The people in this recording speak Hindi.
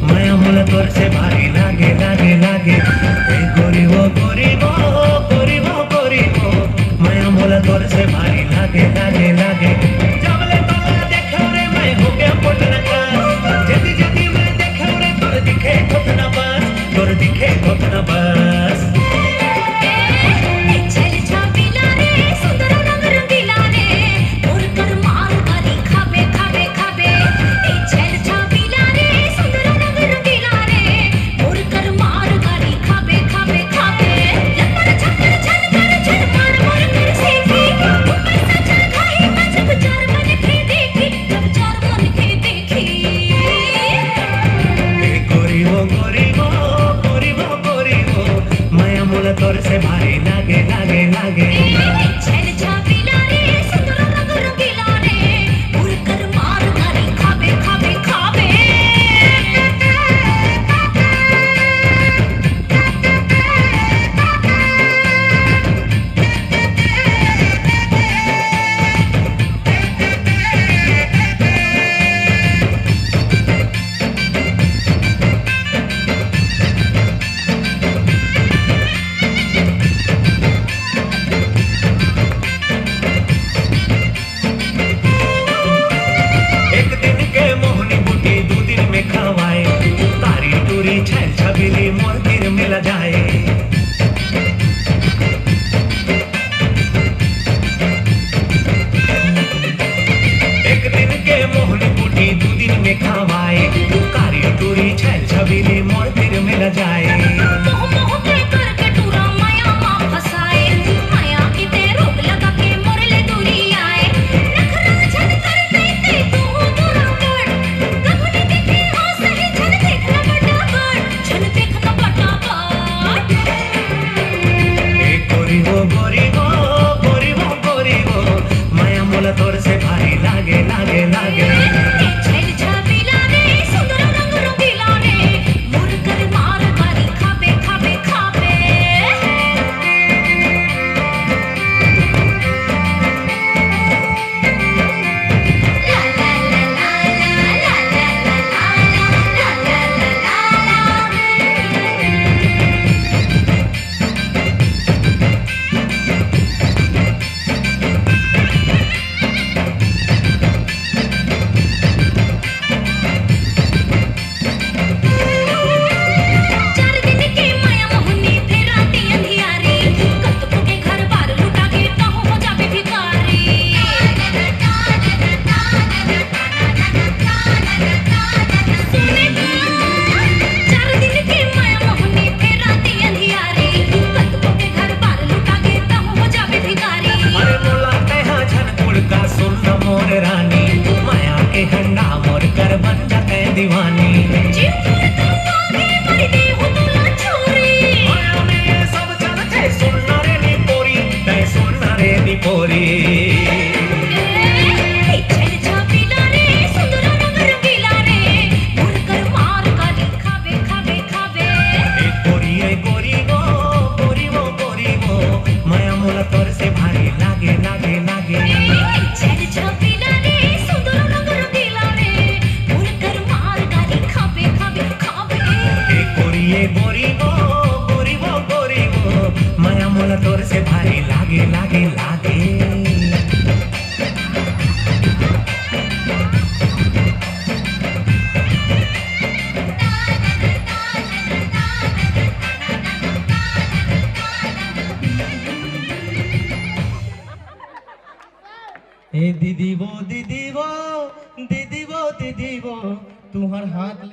माया मोला तोर से भारी लागे लागे लागे ए गरीब माया मोला तोर से भारी लागे लागे लागे जबले तोला देखो रे मैं हो गया पटना का जदी जदी मैं देखो रे तोर दिखे कोतना बस तोर से भारी लागे लागे लागे छबीली मंदिर मिला जाए एक दिन के मोहनी बूटी 2 दिन में खावाए कारी टूरी छल छबीली मंदिर मिला जाए माया मोला तोर से भारी लागे लागे लागे दीवानी माया में सब चलते सुनना रे नी पोरी माया मोला तोर से भारी लागे लागे लागे माया मोला तोर से भारी लागे लागे लागे ए दीदी वो तुम्हार हाथ